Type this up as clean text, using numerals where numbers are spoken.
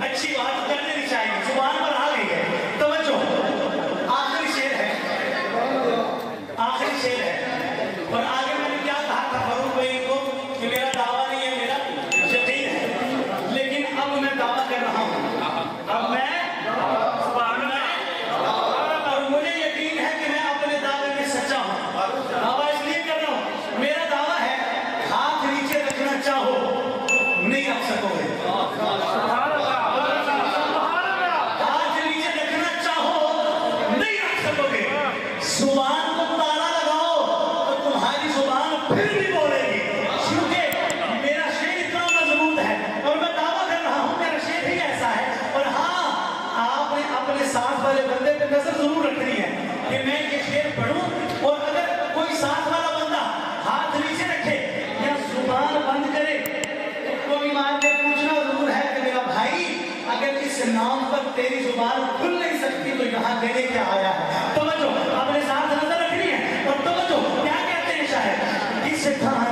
اچھی بات کر دینی چاہیے، زبان پر آ گئی ہے. توجہ، آخری شعر ہے، آخری شعر ہے. اور آگے میں نے کیا کہا تھا فاروق بھائی کو کہ میرا دعویٰ نہیں ہے، میرا یقین ہے. لیکن اب میں دعویٰ کر رہا ہوں، اب میں اور مجھے یقین ہے کہ میں اپنے دعوے میں سچا ہوں. دعویٰ اس لیے کر رہا ہوں، میرا دعویٰ ہے ہاتھ نیچے رکھنا چاہو نہیں رکھ سکو گے. زبان کو تالا لگاؤ تو تمہاری زبان پھر بھی بولے گی، کیونکہ میرا شعر اتنا مضبوط ہے اور میں دعویٰ کر رہا ہوں میرا شعر ہی ایسا ہے. اور ہاں، آپ نے اپنے ساتھ والے بندے پہ نظر ضرور رکھنی ہے کہ میں یہ شعر پڑھوں، اور اگر کوئی ساتھ والا بندہ ہاتھ نیچے رکھے یا زبان بند کرے تو کوئی مان کے پوچھنا ضرور ہے کہ میرا بھائی اگر اس نام پر تیری زبان کھل نہیں سکتی تو یہاں دینے کیا آیا ہے. توجہ، اپنے ساتھ نظر رکھنی ہے. اور توجہ، کیا کہتے ہیں شاعر، کس طرح